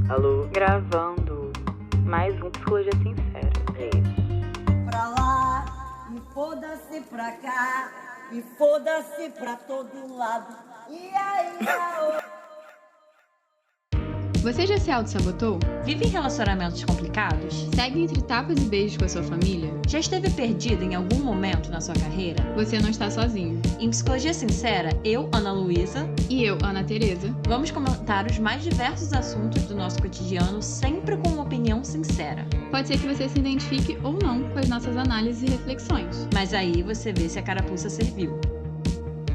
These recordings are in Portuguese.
Alô, gravando mais um Psicologia Sincera. É isso. Pra lá, e foda-se pra cá, e foda-se pra todo lado. E aí, Você já se auto-sabotou? Vive em relacionamentos complicados? Segue entre tapas e beijos com a sua família? Já esteve perdido em algum momento na sua carreira? Você não está sozinho. Em Psicologia Sincera, eu, Ana Luísa, E eu, Ana Tereza, vamos comentar os mais diversos assuntos do nosso cotidiano, sempre com uma opinião sincera. pode ser que você se identifique ou não com as nossas análises e reflexões. Mas aí você vê se a carapuça serviu.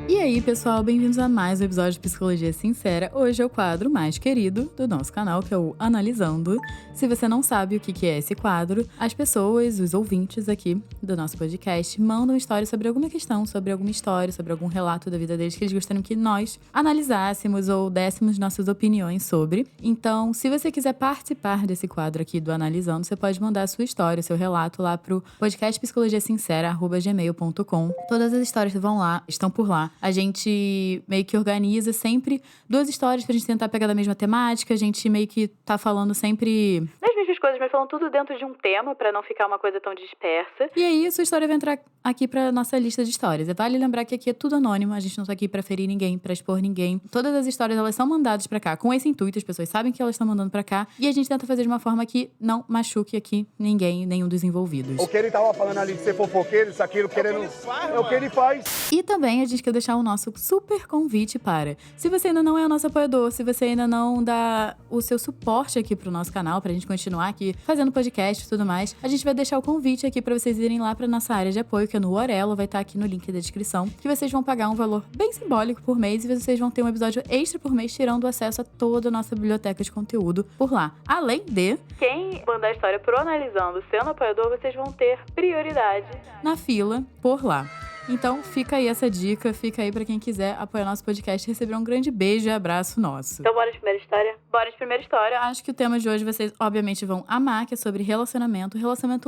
E aí, pessoal, bem-vindos a mais um episódio de Psicologia Sincera. Hoje é o quadro mais querido do nosso canal, que é o Analisando. Se você não sabe o que é esse quadro, as pessoas, os ouvintes aqui do nosso podcast, mandam histórias sobre alguma questão, sobre alguma história, sobre algum relato da vida deles que eles gostariam que nós analisássemos ou dessemos nossas opiniões sobre. Então, se você quiser participar desse quadro aqui do Analisando, você pode mandar a sua história, o seu relato lá pro podcastpsicologiasincera@gmail.com. Todas as histórias vão lá, estão por lá. A gente meio que organiza sempre 2 histórias pra gente tentar pegar da mesma temática. A gente meio que tá falando sempre... Das mesmas coisas, mas falando tudo dentro de um tema, pra não ficar uma coisa tão dispersa. E aí, sua história vai entrar aqui pra nossa lista de histórias. Vale lembrar que aqui é tudo anônimo. A gente não tá aqui pra ferir ninguém, pra expor ninguém. Todas as histórias, elas são mandadas pra cá com esse intuito. As pessoas sabem que elas estão mandando pra cá. E a gente tenta fazer de uma forma que não machuque aqui ninguém, nenhum dos envolvidos. O que ele tava falando ali de ser fofoqueiro, isso, aquilo, querendo... É o que ele faz. E também a gente quer deixar o nosso super convite para, se você ainda não é o nosso apoiador, se você ainda não dá o seu suporte aqui pro nosso canal, pra gente continuar aqui fazendo podcast e tudo mais, a gente vai deixar o convite aqui pra vocês irem lá pra nossa área de apoio, que é no Orelo, vai estar aqui no link da descrição, que vocês vão pagar um valor bem simbólico por mês e vocês vão ter um episódio extra por mês, tirando acesso a toda a nossa biblioteca de conteúdo por lá. Além de, Quem mandar a história pro Analisando sendo apoiador, vocês vão ter prioridade. na fila, por lá. Então, fica aí essa dica, fica aí pra quem quiser apoiar nosso podcast e receber um grande beijo e abraço nosso. Então bora de primeira história? Bora de primeira história. Acho que o tema de hoje vocês, obviamente, vão amar, que é sobre relacionamento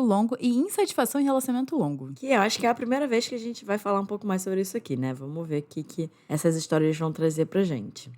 longo e insatisfação em relacionamento longo. Que eu acho que é a primeira vez que a gente vai falar um pouco mais sobre isso aqui, né? Vamos ver o que essas histórias vão trazer pra gente.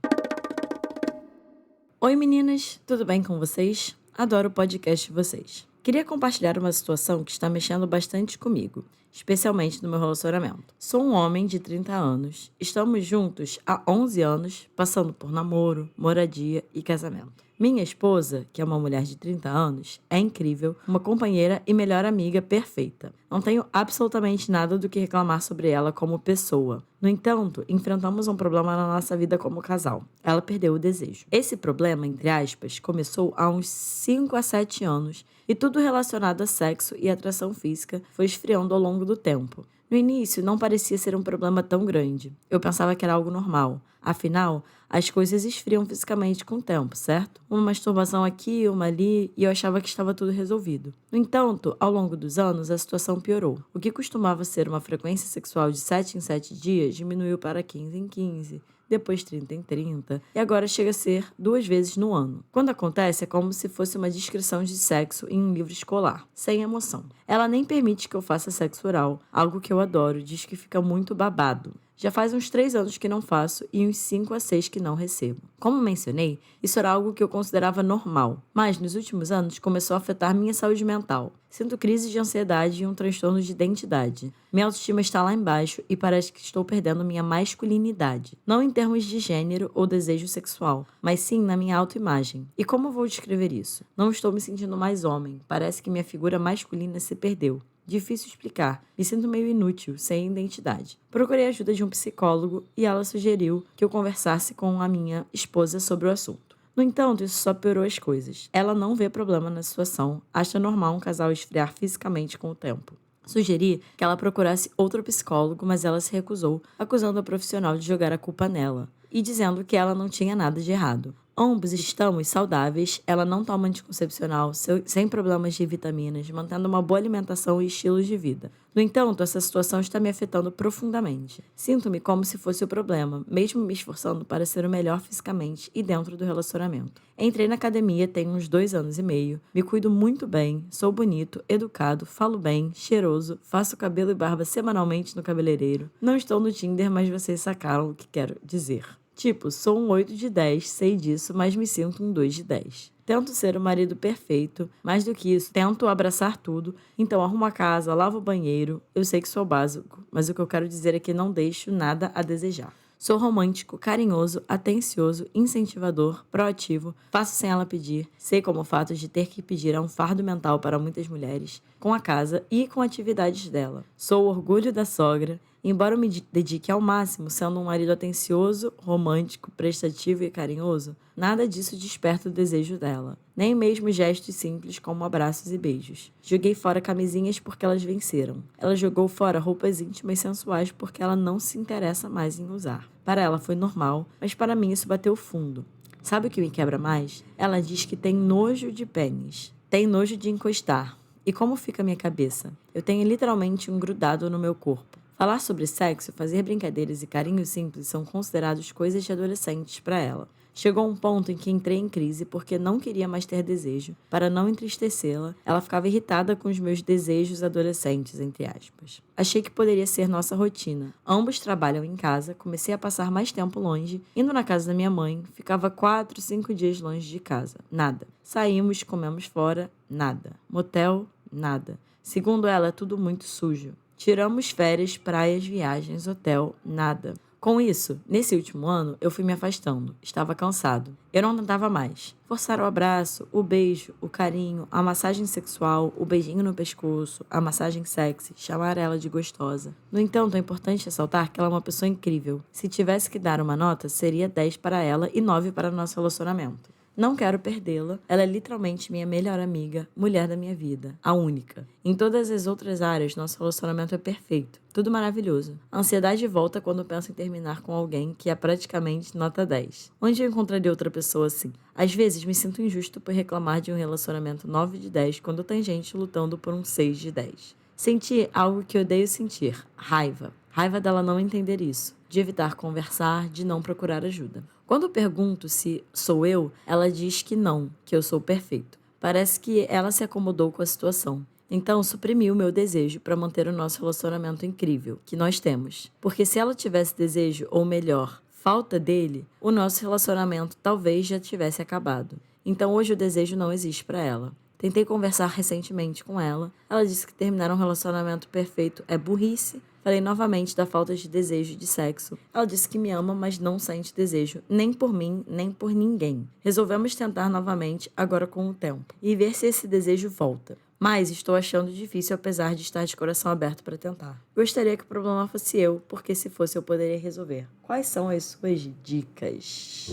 Oi, meninas, tudo bem com vocês? Adoro o podcast de vocês. Queria compartilhar uma situação que está mexendo bastante comigo, especialmente no meu relacionamento. Sou um homem de 30 anos, estamos juntos há 11 anos, passando por namoro, moradia e casamento. Minha esposa, que é uma mulher de 30 anos, é incrível, uma companheira e melhor amiga perfeita. Não tenho absolutamente nada do que reclamar sobre ela como pessoa. No entanto, enfrentamos um problema na nossa vida como casal. Ela perdeu o desejo. Esse problema, entre aspas, começou há uns 5 a 7 anos e tudo relacionado a sexo e atração física foi esfriando ao longo do tempo. No início, não parecia ser um problema tão grande. Eu pensava que era algo normal. Afinal, as coisas esfriam fisicamente com o tempo, certo? Uma masturbação aqui, uma ali, e eu achava que estava tudo resolvido. No entanto, ao longo dos anos, a situação piorou. O que costumava ser uma frequência sexual de 7 em 7 dias diminuiu para 15 em 15, depois 30 em 30, e agora chega a ser 2 vezes no ano. Quando acontece, é como se fosse uma descrição de sexo em um livro escolar, sem emoção. Ela nem permite que eu faça sexo oral, algo que eu adoro, diz que fica muito babado. Já faz uns 3 anos que não faço e uns 5 a 6 que não recebo. Como mencionei, isso era algo que eu considerava normal, mas nos últimos anos começou a afetar minha saúde mental. Sinto crises de ansiedade e um transtorno de identidade. Minha autoestima está lá embaixo e parece que estou perdendo minha masculinidade. Não em termos de gênero ou desejo sexual, mas sim na minha autoimagem. E como vou descrever isso? Não estou me sentindo mais homem, parece que minha figura masculina se perdeu. Difícil explicar, me sinto meio inútil, sem identidade. Procurei a ajuda de um psicólogo e ela sugeriu que eu conversasse com a minha esposa sobre o assunto. No entanto, isso só piorou as coisas. Ela não vê problema na situação, acha normal um casal esfriar fisicamente com o tempo. Sugeri que ela procurasse outro psicólogo, mas ela se recusou, acusando a profissional de jogar a culpa nela e dizendo que ela não tinha nada de errado. Ambos estamos saudáveis, ela não toma anticoncepcional, sem problemas de vitaminas, mantendo uma boa alimentação e estilo de vida. No entanto, essa situação está me afetando profundamente. Sinto-me como se fosse o problema, mesmo me esforçando para ser o melhor fisicamente e dentro do relacionamento. Entrei na academia tem uns 2 anos e meio, me cuido muito bem, sou bonito, educado, falo bem, cheiroso, faço cabelo e barba semanalmente no cabeleireiro. Não estou no Tinder, mas vocês sacaram o que quero dizer. Tipo, sou um 8 de 10, sei disso, mas me sinto um 2 de 10. Tento ser o marido perfeito, mais do que isso, tento abraçar tudo, então arrumo a casa, lavo o banheiro. Eu sei que sou básico, mas o que eu quero dizer é que não deixo nada a desejar. Sou romântico, carinhoso, atencioso, incentivador, proativo, faço sem ela pedir, sei como o fato de ter que pedir é um fardo mental para muitas mulheres, com a casa e com atividades dela. Sou o orgulho da sogra, embora eu me dedique ao máximo sendo um marido atencioso, romântico, prestativo e carinhoso, nada disso desperta o desejo dela. Nem mesmo gestos simples como abraços e beijos. Joguei fora camisinhas porque elas venceram. Ela jogou fora roupas íntimas sensuais porque ela não se interessa mais em usar. Para ela foi normal, mas para mim isso bateu fundo. Sabe o que me quebra mais? Ela diz que tem nojo de pênis. Tem nojo de encostar. E como fica a minha cabeça? Eu tenho literalmente um grudado no meu corpo. Falar sobre sexo, fazer brincadeiras e carinhos simples são considerados coisas de adolescentes para ela. Chegou um ponto em que entrei em crise porque não queria mais ter desejo. Para não entristecê-la, ela ficava irritada com os meus desejos adolescentes, entre aspas. Achei que poderia ser nossa rotina. Ambos trabalham em casa, comecei a passar mais tempo longe, indo na casa da minha mãe, ficava 4, 5 dias longe de casa. Nada. Saímos, comemos fora, nada. Motel, nada. Segundo ela, é tudo muito sujo. Tiramos férias, praias, viagens, hotel, nada. Com isso, nesse último ano, eu fui me afastando. Estava cansado. Eu não tentava mais. Forçar o abraço, o beijo, o carinho, a massagem sexual, o beijinho no pescoço, a massagem sexy, chamar ela de gostosa. No entanto, é importante ressaltar que ela é uma pessoa incrível. Se tivesse que dar uma nota, seria 10 para ela e 9 para nosso relacionamento. Não quero perdê-la. Ela é literalmente minha melhor amiga, mulher da minha vida, a única. Em todas as outras áreas, nosso relacionamento é perfeito. Tudo maravilhoso. A ansiedade volta quando penso em terminar com alguém que é praticamente nota 10. Onde eu encontraria outra pessoa assim? Às vezes me sinto injusto por reclamar de um relacionamento 9 de 10 quando tem gente lutando por um 6 de 10. Senti algo que odeio sentir. Raiva. Raiva dela não entender isso. De evitar conversar, de não procurar ajuda. Quando pergunto se sou eu, ela diz que não, que eu sou perfeito. Parece que ela se acomodou com a situação. Então, suprimiu meu desejo para manter o nosso relacionamento incrível, que nós temos. Porque se ela tivesse desejo, ou melhor, falta dele, o nosso relacionamento talvez já tivesse acabado. Então, hoje o desejo não existe para ela. Tentei conversar recentemente com ela. Ela disse que terminar um relacionamento perfeito é burrice. Falei novamente da falta de desejo de sexo. Ela disse que me ama, mas não sente desejo, nem por mim, nem por ninguém. Resolvemos tentar novamente, agora com o tempo, e ver se esse desejo volta. Mas estou achando difícil, apesar de estar de coração aberto para tentar. Gostaria que o problema fosse eu, porque se fosse eu poderia resolver. Quais são as suas dicas?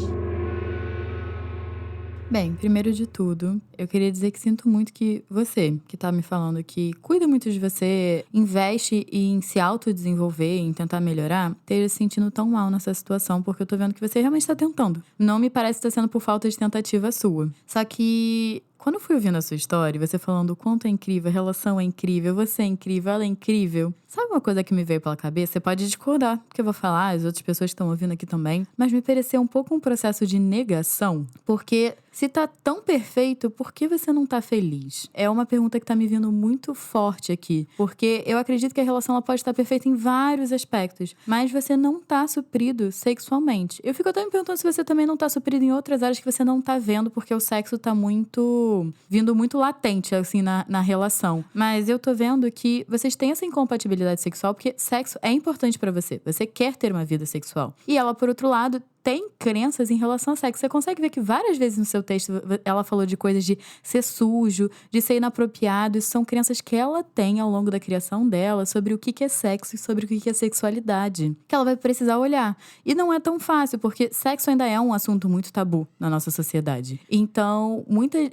Bem, primeiro de tudo, eu queria dizer que sinto muito que você, que tá me falando que cuida muito de você, investe em se autodesenvolver, em tentar melhorar, esteja se sentindo tão mal nessa situação, porque eu tô vendo que você realmente tá tentando. Não me parece que tá sendo por falta de tentativa sua. Só que quando eu fui ouvindo a sua história, você falando o quanto é incrível, a relação é incrível, você é incrível, ela é incrível. Sabe uma coisa que me veio pela cabeça? Você pode discordar, porque eu vou falar, as outras pessoas estão ouvindo aqui também. Mas me pareceu um pouco um processo de negação. Porque se tá tão perfeito, por que você não tá feliz? É uma pergunta que tá me vindo muito forte aqui. Porque eu acredito que a relação ela pode estar perfeita em vários aspectos. Mas você não tá suprido sexualmente. Eu fico até me perguntando se você também não tá suprido em outras áreas que você não tá vendo. Porque o sexo tá vindo muito latente, assim, na relação. Mas eu tô vendo que vocês têm essa incompatibilidade sexual, porque sexo é importante pra você. Você quer ter uma vida sexual. E ela, por outro lado, tem crenças em relação ao sexo. Você consegue ver que várias vezes no seu texto ela falou de coisas de ser sujo, de ser inapropriado. Isso são crenças que ela tem ao longo da criação dela sobre o que é sexo e sobre o que é sexualidade. Que ela vai precisar olhar. E não é tão fácil, porque sexo ainda é um assunto muito tabu na nossa sociedade. Então,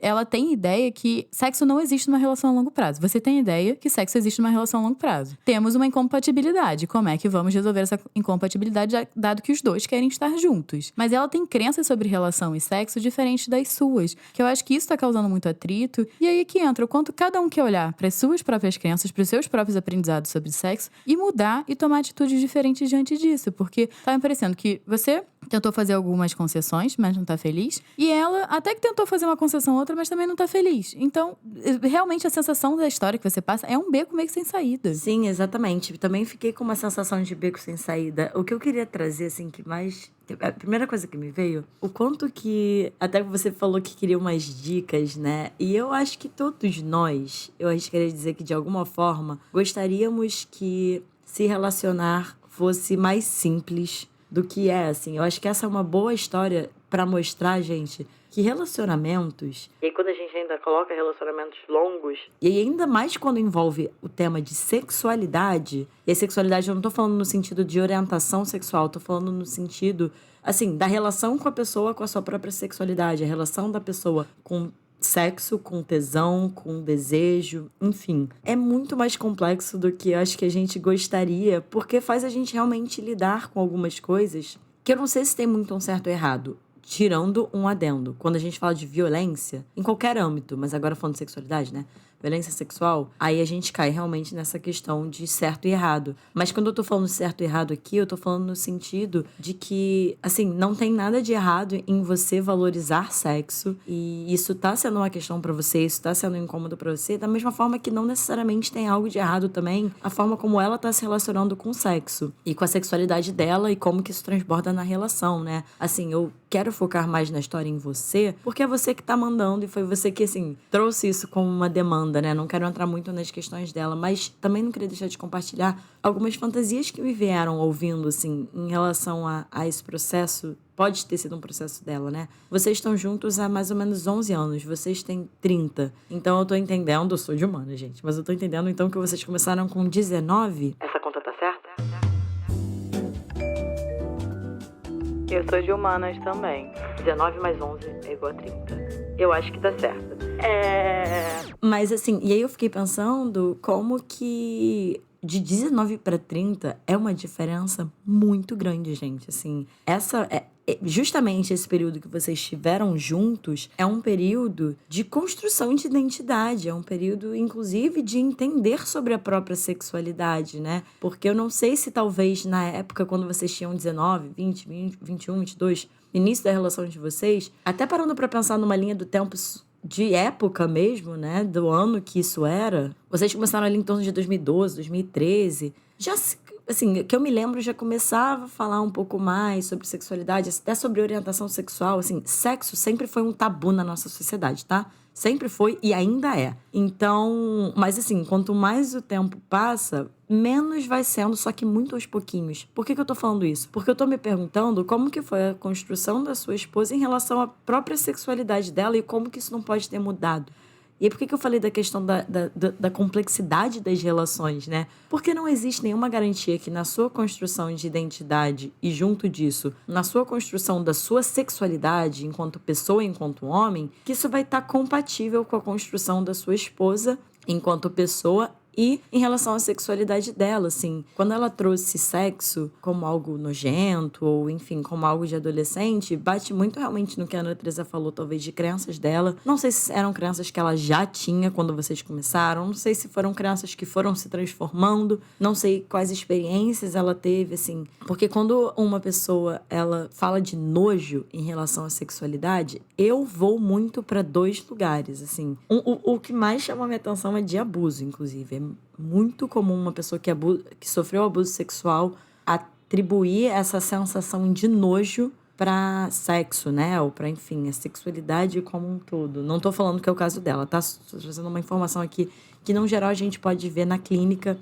ela tem ideia que sexo não existe numa relação a longo prazo. Você tem ideia que sexo existe numa relação a longo prazo. Temos uma incompatibilidade. Como é que vamos resolver essa incompatibilidade, dado que os dois querem estar juntos? Mas ela tem crenças sobre relação e sexo diferentes das suas, que eu acho que isso tá causando muito atrito. E aí que entra o quanto cada um quer olhar para as suas próprias crenças, para os seus próprios aprendizados sobre sexo e mudar e tomar atitudes diferentes diante disso, porque tá me parecendo que você tentou fazer algumas concessões, mas não tá feliz. E ela até que tentou fazer uma concessão ou outra, mas também não tá feliz. Então, realmente a sensação da história que você passa é um beco meio que sem saída. Sim, exatamente. Também fiquei com uma sensação de beco sem saída. O que eu queria trazer, assim, que mais... A primeira coisa que me veio, o quanto que... Até você falou que queria umas dicas, né? E eu acho que todos nós, eu queria dizer que de alguma forma, gostaríamos que se relacionar fosse mais simples do que é, assim. Eu acho que essa é uma boa história pra mostrar, gente, que relacionamentos... E aí quando a gente ainda coloca relacionamentos longos... E aí ainda mais quando envolve o tema de sexualidade... E a sexualidade eu não tô falando no sentido de orientação sexual, tô falando no sentido, assim, da relação com a pessoa com a sua própria sexualidade. A relação da pessoa com sexo, com tesão, com desejo, enfim. É muito mais complexo do que eu acho que a gente gostaria, porque faz a gente realmente lidar com algumas coisas que eu não sei se tem muito um certo ou errado. Tirando um adendo. Quando a gente fala de violência, em qualquer âmbito, mas agora falando de sexualidade, né? Violência sexual, aí a gente cai realmente nessa questão de certo e errado. Mas quando eu tô falando de certo e errado aqui, eu tô falando no sentido de que, assim, não tem nada de errado em você valorizar sexo. E isso tá sendo uma questão pra você, isso tá sendo um incômodo pra você, da mesma forma que não necessariamente tem algo de errado também a forma como ela tá se relacionando com o sexo. E com a sexualidade dela e como que isso transborda na relação, né? Assim, eu quero focar mais na história em você, porque é você que tá mandando e foi você que, assim, trouxe isso como uma demanda, né? Não quero entrar muito nas questões dela, mas também não queria deixar de compartilhar algumas fantasias que me vieram ouvindo, assim, em relação a esse processo. Pode ter sido um processo dela, né? Vocês estão juntos há mais ou menos 11 anos, vocês têm 30. Então eu tô entendendo, eu sou de humana, gente, mas eu tô entendendo então que vocês começaram com 19. Essa conta tá certa? Eu sou de humanas também. 19 mais 11 é igual a 30. Eu acho que tá certo. Mas assim, e aí eu fiquei pensando como que de 19 para 30 é uma diferença muito grande, gente. Assim, justamente esse período que vocês estiveram juntos é um período de construção de identidade, é um período, inclusive, de entender sobre a própria sexualidade, né? Porque eu não sei se talvez na época, quando vocês tinham 19, 20, 21, 22, início da relação de vocês, até parando pra pensar numa linha do tempo de época mesmo, né? Do ano que isso era, vocês começaram ali em torno de 2012, 2013, já assim, que eu me lembro, já começava a falar um pouco mais sobre sexualidade, até sobre orientação sexual, assim, sexo sempre foi um tabu na nossa sociedade, tá? Sempre foi e ainda é. Então, mas assim, quanto mais o tempo passa, menos vai sendo, só que muito aos pouquinhos. Por que eu tô falando isso? Porque eu tô me perguntando como que foi a construção da sua esposa em relação à própria sexualidade dela e como que isso não pode ter mudado. E aí, por que eu falei da questão da complexidade das relações, né? Porque não existe nenhuma garantia que na sua construção de identidade e, junto disso, na sua construção da sua sexualidade enquanto pessoa, enquanto homem, que isso vai estar compatível com a construção da sua esposa enquanto pessoa e em relação à sexualidade dela, assim. Quando ela trouxe sexo como algo nojento, ou enfim, como algo de adolescente, bate muito realmente no que a Ana Teresa falou, talvez, de crenças dela. Não sei se eram crenças que ela já tinha quando vocês começaram, não sei se foram crenças que foram se transformando, não sei quais experiências ela teve, assim. Porque quando uma pessoa, ela fala de nojo em relação à sexualidade, eu vou muito para 2 lugares, assim. O que mais chama a minha atenção é de abuso, inclusive. É muito comum uma pessoa que sofreu abuso sexual atribuir essa sensação de nojo para sexo, né? Ou para, enfim, a sexualidade como um todo. Não tô falando que é o caso dela, tá? Tô trazendo uma informação aqui que, no geral, a gente pode ver na clínica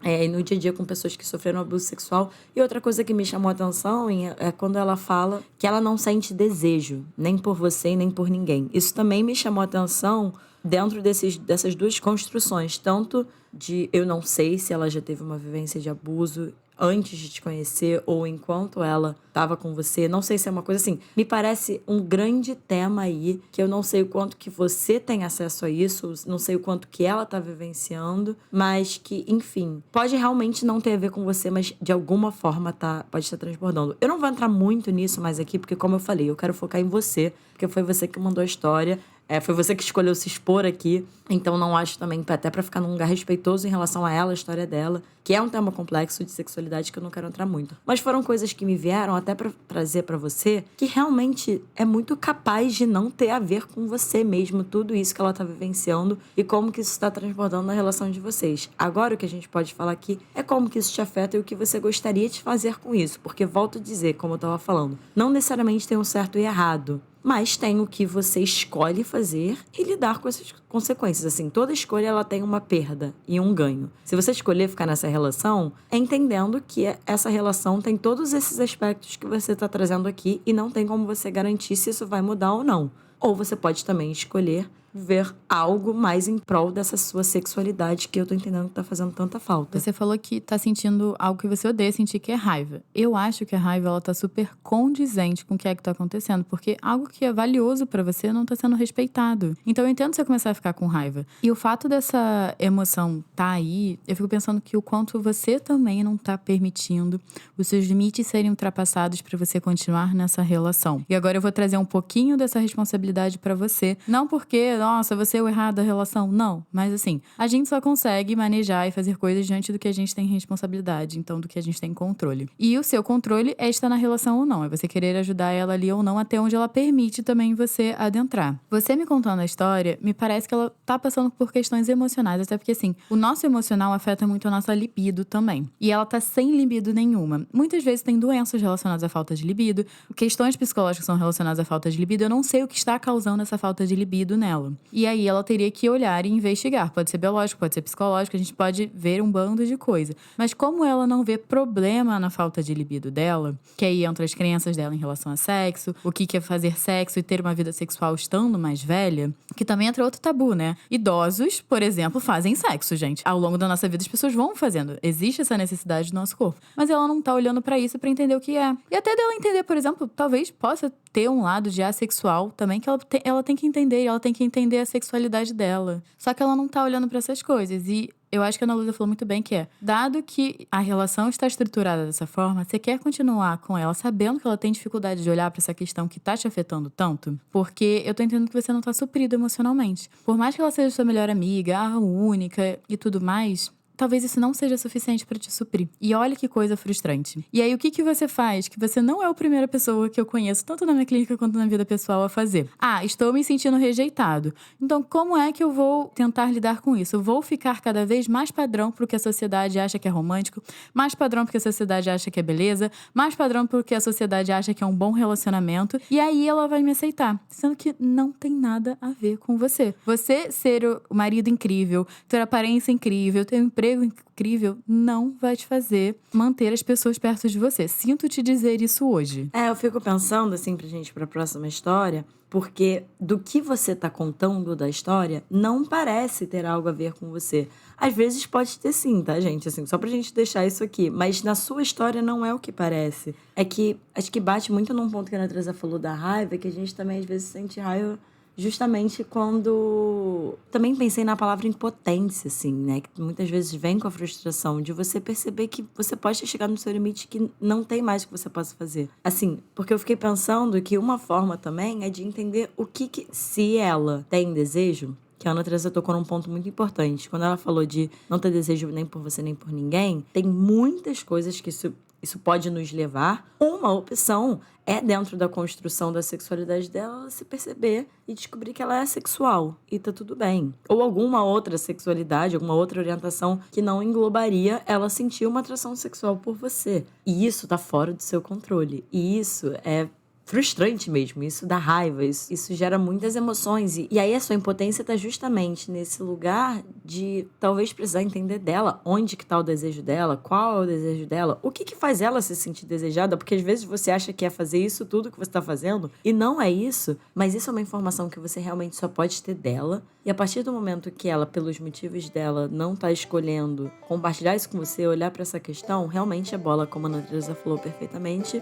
e no dia a dia com pessoas que sofreram abuso sexual. E outra coisa que me chamou a atenção é quando ela fala que ela não sente desejo, nem por você, nem por ninguém. Isso também me chamou a atenção dentro dessas 2 construções, tanto de eu não sei se ela já teve uma vivência de abuso antes de te conhecer ou enquanto ela estava com você, não sei se é uma coisa assim, me parece um grande tema aí, que eu não sei o quanto que você tem acesso a isso, não sei o quanto que ela tá vivenciando, mas que, enfim, pode realmente não ter a ver com você, mas de alguma forma pode estar transbordando. Eu não vou entrar muito nisso mais aqui, porque como eu falei, eu quero focar em você, porque foi você que mandou a história. Foi você que escolheu se expor aqui. Então não acho também, até pra ficar num lugar respeitoso em relação a ela, a história dela, que é um tema complexo de sexualidade que eu não quero entrar muito. Mas foram coisas que me vieram até pra trazer pra você, que realmente é muito capaz de não ter a ver com você mesmo, tudo isso que ela tá vivenciando e como que isso está transbordando na relação de vocês. Agora o que a gente pode falar aqui é como que isso te afeta e o que você gostaria de fazer com isso. Porque, volto a dizer, como eu tava falando, não necessariamente tem um certo e errado, mas tem o que você escolhe fazer e lidar com essas consequências. Assim, toda escolha ela tem uma perda e um ganho. Se você escolher ficar nessa relação, é entendendo que essa relação tem todos esses aspectos que você está trazendo aqui e não tem como você garantir se isso vai mudar ou não. Ou você pode também escolher ver algo mais em prol dessa sua sexualidade que eu tô entendendo que tá fazendo tanta falta. Você falou que tá sentindo algo que você odeia sentir, que é raiva. Eu acho que a raiva, ela tá super condizente com o que é que tá acontecendo, porque algo que é valioso pra você não tá sendo respeitado. Então eu entendo você começar a ficar com raiva. E o fato dessa emoção tá aí, eu fico pensando que o quanto você também não tá permitindo os seus limites serem ultrapassados pra você continuar nessa relação. E agora eu vou trazer um pouquinho dessa responsabilidade pra você. Não porque nossa, você é o errado da relação. Não, mas assim, a gente só consegue manejar e fazer coisas diante do que a gente tem responsabilidade, então do que a gente tem controle. E o seu controle é estar na relação ou não, é você querer ajudar ela ali ou não, até onde ela permite também você adentrar. Você me contando a história, me parece que ela tá passando por questões emocionais, até porque assim, o nosso emocional afeta muito a nossa libido também. E ela tá sem libido nenhuma. Muitas vezes tem doenças relacionadas à falta de libido, questões psicológicas são relacionadas à falta de libido, eu não sei o que está causando essa falta de libido nela. E aí ela teria que olhar e investigar. Pode ser biológico, pode ser psicológico, a gente pode ver um bando de coisa. Mas como ela não vê problema na falta de libido dela, que aí entra as crenças dela em relação a sexo, o que é fazer sexo e ter uma vida sexual estando mais velha, que também entra outro tabu, né? Idosos, por exemplo, fazem sexo, gente. Ao longo da nossa vida as pessoas vão fazendo. Existe essa necessidade do nosso corpo. Mas ela não tá olhando pra isso pra entender o que é. E até dela entender, por exemplo, talvez possa ter um lado de assexual também, que ela tem que entender, e ela tem que entender a sexualidade dela. Só que ela não tá olhando pra essas coisas. E eu acho que a Ana Luísa falou muito bem que dado que a relação está estruturada dessa forma, você quer continuar com ela sabendo que ela tem dificuldade de olhar pra essa questão que tá te afetando tanto? Porque eu tô entendendo que você não tá suprido emocionalmente. Por mais que ela seja sua melhor amiga, a única e tudo mais, talvez isso não seja suficiente pra te suprir. E olha que coisa frustrante. E aí, o que você faz? Que você não é a primeira pessoa que eu conheço, tanto na minha clínica quanto na vida pessoal, a fazer. Estou me sentindo rejeitado. Então, como é que eu vou tentar lidar com isso? Eu vou ficar cada vez mais padrão pro que a sociedade acha que é romântico, mais padrão pro que a sociedade acha que é beleza, mais padrão pro que a sociedade acha que é um bom relacionamento. E aí, ela vai me aceitar. Sendo que não tem nada a ver com você. Você ser o marido incrível, ter aparência incrível, ter um emprego incrível, não vai te fazer manter as pessoas perto de você. Sinto te dizer isso hoje. Eu fico pensando, assim, pra próxima história, porque do que você tá contando da história, não parece ter algo a ver com você. Às vezes pode ter sim, tá, gente? Assim, só pra gente deixar isso aqui. Mas na sua história não é o que parece. É que, acho que bate muito num ponto que a Ana Teresa falou da raiva, que a gente também às vezes sente raiva justamente quando... Também pensei na palavra impotência, assim, né? Que muitas vezes vem com a frustração de você perceber que você pode ter chegado no seu limite, que não tem mais o que você possa fazer. Assim, porque eu fiquei pensando que uma forma também é de entender o que se ela tem desejo, que a Ana Teresa tocou num ponto muito importante. Quando ela falou de não ter desejo nem por você, nem por ninguém, tem muitas coisas que isso pode nos levar. Uma opção é, dentro da construção da sexualidade dela, ela se perceber e descobrir que ela é sexual. E tá tudo bem. Ou alguma outra sexualidade, alguma outra orientação que não englobaria ela sentir uma atração sexual por você. E isso tá fora do seu controle. E isso é frustrante mesmo, isso dá raiva, isso gera muitas emoções. E aí a sua impotência tá justamente nesse lugar de talvez precisar entender dela, onde que tá o desejo dela, qual é o desejo dela, o que faz ela se sentir desejada, porque às vezes você acha que é fazer isso tudo que você tá fazendo, e não é isso, mas isso é uma informação que você realmente só pode ter dela, e a partir do momento que ela, pelos motivos dela, não tá escolhendo compartilhar isso com você, olhar pra essa questão, realmente a bola, como a Ana Teresa falou perfeitamente,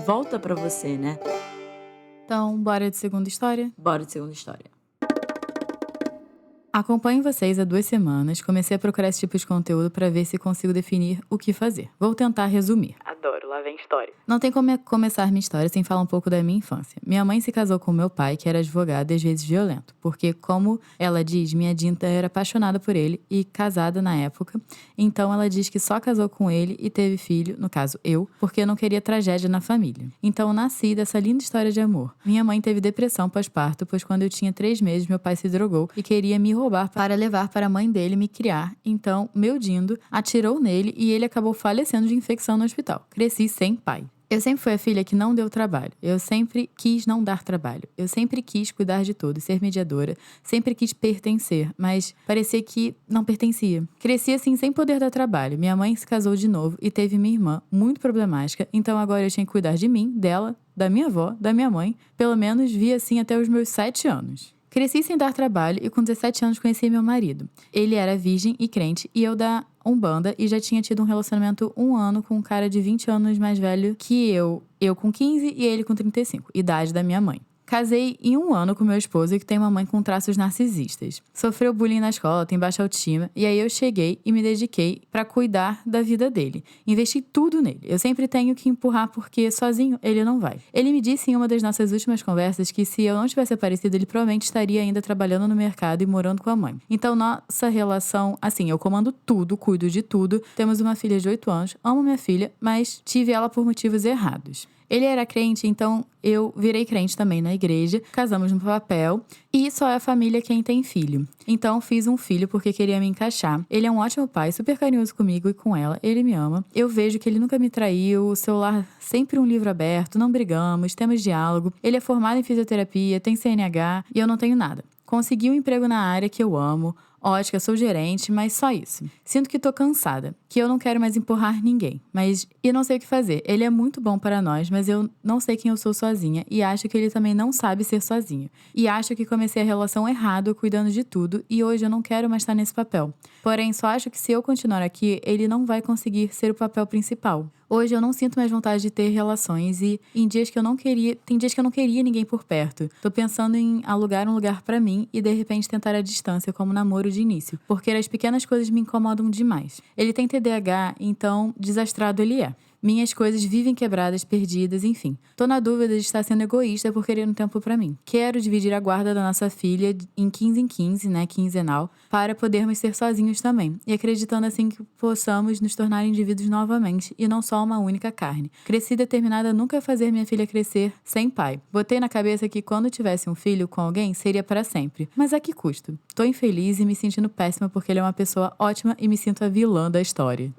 volta pra você, né? Então, bora de segunda história? Bora de segunda história. Acompanho vocês há 2 semanas. Comecei a procurar esse tipo de conteúdo pra ver se consigo definir o que fazer. Vou tentar resumir. Adoro, lá lá vem história. Não tem como começar minha história sem falar um pouco da minha infância. Minha mãe se casou com meu pai, que era advogado e às vezes violento. Porque, como ela diz, minha Dinta era apaixonada por ele e casada na época. Então, ela diz que só casou com ele e teve filho, no caso eu, porque não queria tragédia na família. Então, eu nasci dessa linda história de amor. Minha mãe teve depressão pós-parto, pois quando eu tinha 3 meses, meu pai se drogou e queria me roubar para levar para a mãe dele me criar. Então, meu Dindo atirou nele e ele acabou falecendo de infecção no hospital. Cresci sem pai. Eu sempre fui a filha que não deu trabalho. Eu sempre quis não dar trabalho. Eu sempre quis cuidar de tudo, ser mediadora. Sempre quis pertencer, mas parecia que não pertencia. Cresci assim sem poder dar trabalho. Minha mãe se casou de novo e teve minha irmã, muito problemática. Então agora eu tinha que cuidar de mim, dela, da minha avó, da minha mãe. Pelo menos vi assim até os meus 7 anos. Cresci sem dar trabalho e com 17 anos conheci meu marido. Ele era virgem e crente e eu da Umbanda e já tinha tido um relacionamento 1 ano com um cara de 20 anos mais velho que eu. Eu com 15 e ele com 35, idade da minha mãe. Casei em 1 ano com meu esposo, que tem uma mãe com traços narcisistas. Sofreu bullying na escola, tem baixa autoestima, e aí eu cheguei e me dediquei pra cuidar da vida dele. Investi tudo nele. Eu sempre tenho que empurrar porque sozinho ele não vai. Ele me disse em uma das nossas últimas conversas que se eu não tivesse aparecido, ele provavelmente estaria ainda trabalhando no mercado e morando com a mãe. Então nossa relação, assim, eu comando tudo, cuido de tudo. Temos uma filha de 8 anos, amo minha filha, mas tive ela por motivos errados. Ele era crente, então eu virei crente também na igreja, casamos no papel e só é a família quem tem filho. Então fiz um filho porque queria me encaixar. Ele é um ótimo pai, super carinhoso comigo e com ela, ele me ama. Eu vejo que ele nunca me traiu, o celular sempre um livro aberto, não brigamos, temos diálogo. Ele é formado em fisioterapia, tem CNH e eu não tenho nada. Consegui um emprego na área que eu amo. Ótica, sou gerente, mas só isso. Sinto que tô cansada, que eu não quero mais empurrar ninguém. Mas eu não sei o que fazer. Ele é muito bom para nós, mas eu não sei quem eu sou sozinha e acho que ele também não sabe ser sozinho. E acho que comecei a relação errado, cuidando de tudo, e hoje eu não quero mais estar nesse papel. Porém, só acho que se eu continuar aqui, ele não vai conseguir ser o papel principal. Hoje eu não sinto mais vontade de ter relações e em dias que eu não queria, tem dias que eu não queria ninguém por perto. Tô pensando em alugar um lugar pra mim e de repente tentar a distância como namoro de início, porque as pequenas coisas me incomodam demais. Ele tem TDAH, então desastrado ele é. Minhas coisas vivem quebradas, perdidas, enfim. Tô na dúvida de estar sendo egoísta por querer um tempo pra mim. Quero dividir a guarda da nossa filha em 15 em 15, né, quinzenal, para podermos ser sozinhos também. E acreditando assim que possamos nos tornar indivíduos novamente e não só uma única carne. Cresci determinada a nunca fazer minha filha crescer sem pai. Botei na cabeça que quando tivesse um filho com alguém, seria para sempre. Mas a que custo? Tô infeliz e me sentindo péssima porque ele é uma pessoa ótima e me sinto a vilã da história.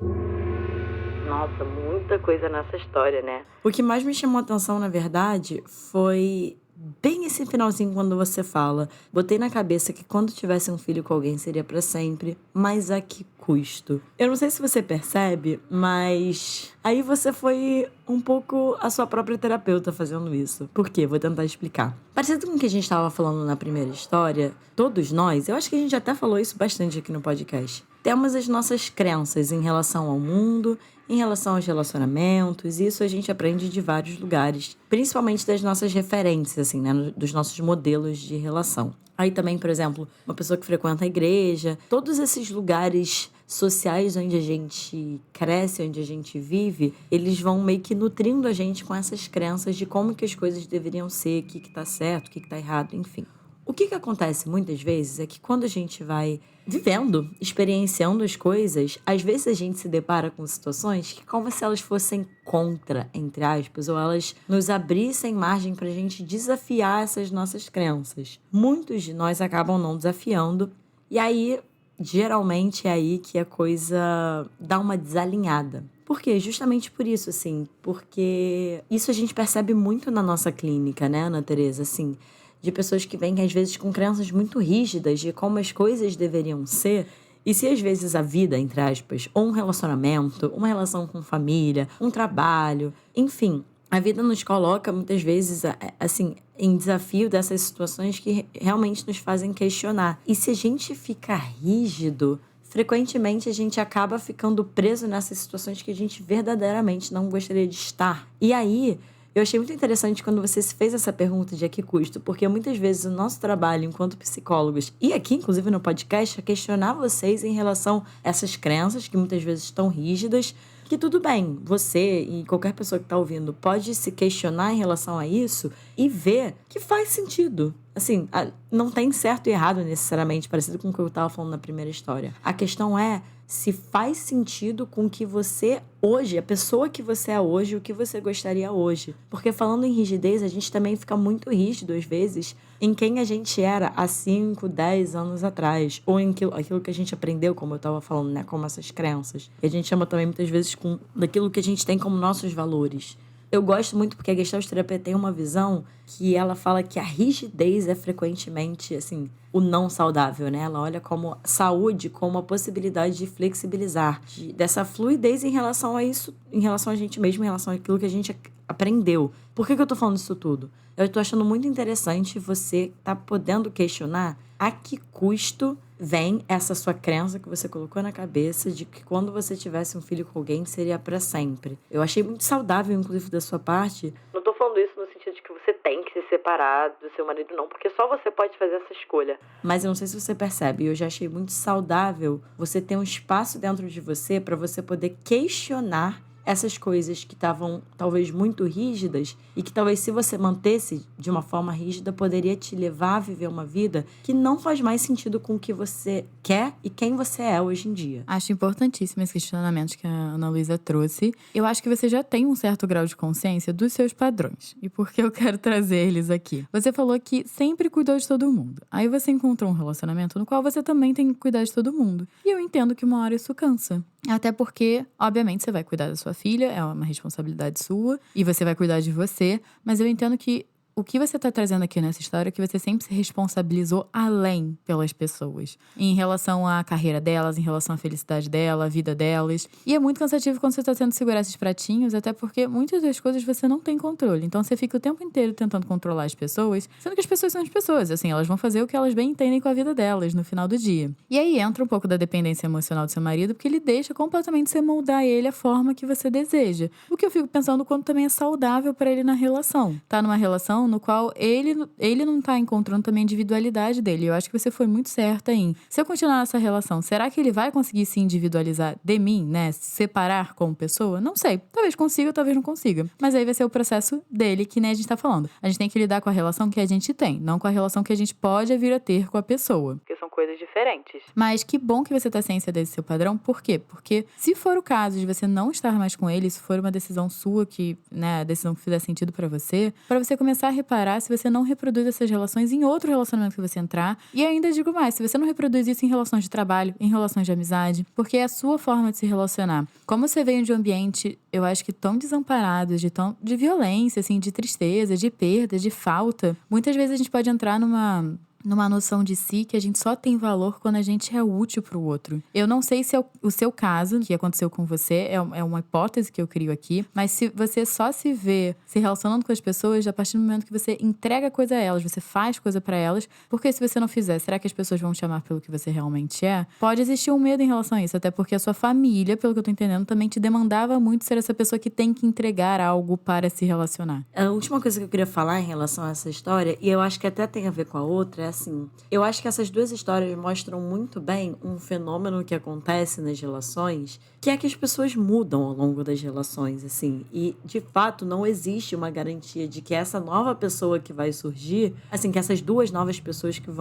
Nossa, muita coisa nessa história, né? O que mais me chamou a atenção, na verdade, foi bem esse finalzinho quando você fala. Botei na cabeça que quando tivesse um filho com alguém seria pra sempre, mas a que custo? Eu não sei se você percebe, mas aí você foi um pouco a sua própria terapeuta fazendo isso. Por quê? Vou tentar explicar. Parecido com o que a gente estava falando na primeira história, todos nós, eu acho que a gente até falou isso bastante aqui no podcast, temos as nossas crenças em relação ao mundo, em relação aos relacionamentos, e isso a gente aprende de vários lugares, principalmente das nossas referências, assim, né, dos nossos modelos de relação. Aí também, por exemplo, uma pessoa que frequenta a igreja, todos esses lugares sociais onde a gente cresce, onde a gente vive, eles vão meio que nutrindo a gente com essas crenças de como que as coisas deveriam ser, o que tá certo, o que tá errado, enfim. O que acontece muitas vezes é que quando a gente vai vivendo, experienciando as coisas, às vezes a gente se depara com situações que como se elas fossem contra, entre aspas, ou elas nos abrissem margem pra gente desafiar essas nossas crenças. Muitos de nós acabam não desafiando e aí, geralmente, é aí que a coisa dá uma desalinhada. Por quê? Justamente por isso, assim, porque isso a gente percebe muito na nossa clínica, né, Ana Tereza, assim, de pessoas que vêm, às vezes, com crenças muito rígidas de como as coisas deveriam ser. E se, às vezes, a vida, entre aspas, ou um relacionamento, uma relação com família, um trabalho, enfim, a vida nos coloca, muitas vezes, assim, em desafio dessas situações que realmente nos fazem questionar. E se a gente fica rígido, frequentemente a gente acaba ficando preso nessas situações que a gente verdadeiramente não gostaria de estar. E aí, eu achei muito interessante quando você se fez essa pergunta de a que custo, porque muitas vezes o nosso trabalho enquanto psicólogos, e aqui inclusive no podcast, é questionar vocês em relação a essas crenças que muitas vezes estão rígidas, que tudo bem, você e qualquer pessoa que tá ouvindo pode se questionar em relação a isso e ver que faz sentido. Assim, não tem certo e errado necessariamente, parecido com o que eu tava falando na primeira história. A questão é se faz sentido com o que você hoje, a pessoa que você é hoje, o que você gostaria hoje. Porque falando em rigidez, a gente também fica muito rígido, às vezes, em quem a gente era há 5, 10 anos atrás. Ou em aquilo que a gente aprendeu, como eu estava falando, né? Como essas crenças. E a gente chama também, muitas vezes, daquilo que a gente tem como nossos valores. Eu gosto muito porque a Gestalt terapia tem uma visão que ela fala que a rigidez é frequentemente, assim, o não saudável, né? Ela olha como saúde, como a possibilidade de flexibilizar, dessa fluidez em relação a isso, em relação a gente mesmo, em relação àquilo que a gente aprendeu. Por que eu tô falando isso tudo? Eu tô achando muito interessante você tá podendo questionar a que custo vem essa sua crença que você colocou na cabeça de que quando você tivesse um filho com alguém seria pra sempre. Eu achei muito saudável, inclusive, da sua parte. Não tô falando isso no sentido de que você tem que se separar do seu marido, não, porque só você pode fazer essa escolha. Mas eu não sei se você percebe, eu já achei muito saudável você ter um espaço dentro de você pra você poder questionar essas coisas que estavam talvez muito rígidas e que talvez se você mantesse de uma forma rígida poderia te levar a viver uma vida que não faz mais sentido com o que você quer e quem você é hoje em dia. Acho importantíssimo esse questionamento que a Ana Luísa trouxe. Eu acho que você já tem um certo grau de consciência dos seus padrões. E por que eu quero trazer eles aqui? Você falou que sempre cuidou de todo mundo. Aí você encontrou um relacionamento no qual você também tem que cuidar de todo mundo. E eu entendo que uma hora isso cansa. Até porque, obviamente, você vai cuidar da sua filha, é uma responsabilidade sua, e você vai cuidar de você, mas eu entendo que o que você tá trazendo aqui nessa história é que você sempre se responsabilizou além pelas pessoas. Em relação à carreira delas, em relação à felicidade dela, à vida delas. E é muito cansativo quando você tá tendo que segurar esses pratinhos, até porque muitas das coisas você não tem controle. Então você fica o tempo inteiro tentando controlar as pessoas, sendo que as pessoas são as pessoas. Assim, elas vão fazer o que elas bem entendem com a vida delas no final do dia. E aí entra um pouco da dependência emocional do seu marido, porque ele deixa completamente você moldar ele a forma que você deseja. O que eu fico pensando quanto também é saudável pra ele na relação. Tá numa relação no qual ele não tá encontrando também a individualidade dele. Eu acho que você foi muito certa em, se eu continuar nessa relação, será que ele vai conseguir se individualizar de mim, né? Se separar como pessoa? Não sei. Talvez consiga, talvez não consiga. Mas aí vai ser o processo dele, que nem a gente tá falando. A gente tem que lidar com a relação que a gente tem, não com a relação que a gente pode vir a ter com a pessoa. Porque são coisas diferentes. Mas que bom que você tá ciência desse seu padrão. Por quê? Porque se for o caso de você não estar mais com ele, se for uma decisão sua que, né, a decisão que fizer sentido pra você começar a reparar se você não reproduz essas relações em outro relacionamento que você entrar. E ainda digo mais, se você não reproduz isso em relações de trabalho, em relações de amizade, porque é a sua forma de se relacionar. Como você veio de um ambiente, eu acho que tão desamparado, de violência, assim, de tristeza, de perda, de falta, muitas vezes a gente pode entrar numa noção de si que a gente só tem valor quando a gente é útil pro outro. Eu não sei se é o seu caso, que aconteceu com você, é uma hipótese que eu crio aqui, mas se você só se vê se relacionando com as pessoas a partir do momento que você entrega coisa a elas, você faz coisa pra elas, porque se você não fizer, será que as pessoas vão te amar pelo que você realmente é? Pode existir um medo em relação a isso, até porque a sua família, pelo que eu tô entendendo, também te demandava muito ser essa pessoa que tem que entregar algo para se relacionar. A última coisa que eu queria falar em relação a essa história, e eu acho que até tem a ver com a outra, é assim, eu acho que essas duas histórias mostram muito bem um fenômeno que acontece nas relações, que é que as pessoas mudam ao longo das relações, assim, e de fato não existe uma garantia de que essa nova pessoa que vai surgir, assim, que essas duas novas pessoas que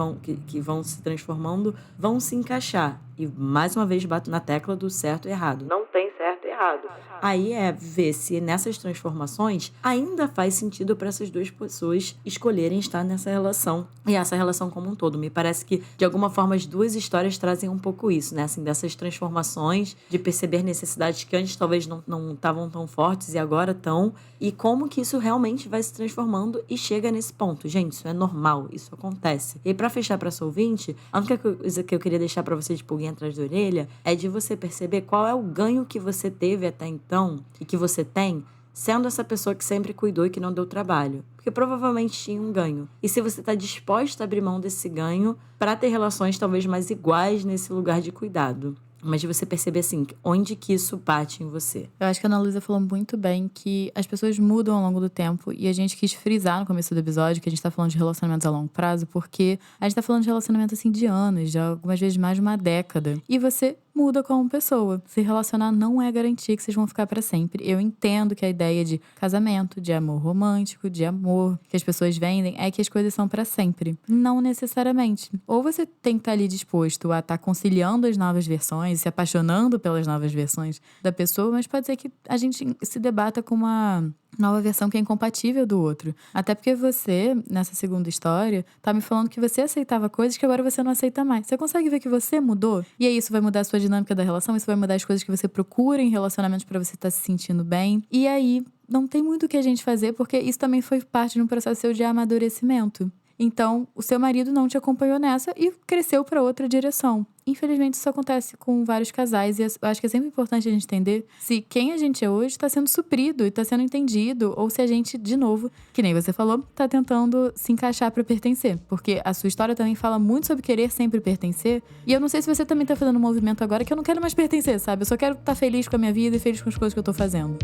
vão se transformando vão se encaixar. E mais uma vez bato na tecla do certo e errado. Não tem certo e errado. Aí é ver se nessas transformações ainda faz sentido para essas duas pessoas escolherem estar nessa relação. E essa relação como um todo. Me parece que, de alguma forma, as duas histórias trazem um pouco isso, né? Assim, dessas transformações, de perceber necessidades que antes talvez não estavam tão fortes e agora estão. E como que isso realmente vai se transformando e chega nesse ponto. Gente, isso é normal, isso acontece. E para fechar para essa ouvinte, a única coisa que eu queria deixar para você de pulguinha atrás da orelha é de você perceber qual é o ganho que você teve até então e que você tem sendo essa pessoa que sempre cuidou e que não deu trabalho. Porque provavelmente tinha um ganho. E se você está disposta a abrir mão desse ganho para ter relações talvez mais iguais nesse lugar de cuidado. mas de você perceber, assim, onde que isso bate em você. Eu acho que a Ana Luísa falou muito bem que as pessoas mudam ao longo do tempo e a gente quis frisar no começo do episódio que a gente tá falando de relacionamentos a longo prazo, porque a gente tá falando de relacionamento, assim, de anos, de algumas vezes mais de uma década. E você muda como pessoa. Se relacionar não é garantia que vocês vão ficar pra sempre. Eu entendo que a ideia de casamento, de amor romântico, de amor que as pessoas vendem é que as coisas são pra sempre. Não necessariamente. Ou você tem que estar ali disposto a estar conciliando as novas versões, se apaixonando pelas novas versões da pessoa, mas pode ser que a gente se debata com uma nova versão que é incompatível do outro. Até porque você, nessa segunda história, tá me falando que você aceitava coisas que agora você não aceita mais. Você consegue ver que você mudou? E aí isso vai mudar a sua dinâmica da relação, isso vai mudar as coisas que você procura em relacionamentos pra você estar se sentindo bem. E aí não tem muito o que a gente fazer, porque isso também foi parte de um processo seu de amadurecimento. Então, o seu marido não te acompanhou nessa e cresceu para outra direção. Infelizmente, isso acontece com vários casais e eu acho que é sempre importante a gente entender se quem a gente é hoje está sendo suprido e está sendo entendido ou se a gente, de novo, que nem você falou, está tentando se encaixar para pertencer. Porque a sua história também fala muito sobre querer sempre pertencer e eu não sei se você também está fazendo um movimento agora que eu não quero mais pertencer, sabe? Eu só quero estar feliz com a minha vida e feliz com as coisas que eu tô fazendo.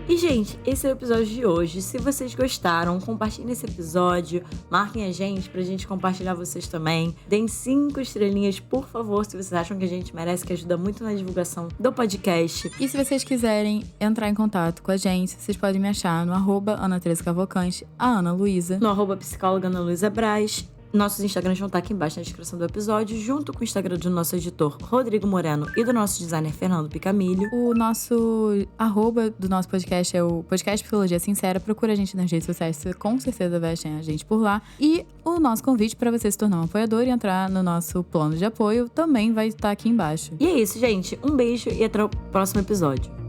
E, gente, esse é o episódio de hoje. Se vocês gostaram, compartilhem esse episódio, marquem a gente pra gente compartilhar vocês também. Deem 5 estrelinhas, por favor, se vocês acham que a gente merece, que ajuda muito na divulgação do podcast. E se vocês quiserem entrar em contato com a gente, vocês podem me achar no @Ana13Cavalcante, a Ana Luísa, no @psicóloga Ana Luísa Braz. Nossos Instagrams vão estar aqui embaixo na descrição do episódio, junto com o Instagram do nosso editor Rodrigo Moreno e do nosso designer Fernando Picamilho. O nosso @ do nosso podcast é o Podcast Psicologia Sincera. Procura a gente nas redes sociais, você com certeza vai achar a gente por lá. E o nosso convite para você se tornar um apoiador e entrar no nosso plano de apoio também vai estar aqui embaixo. E é isso, gente. Um beijo e até o próximo episódio.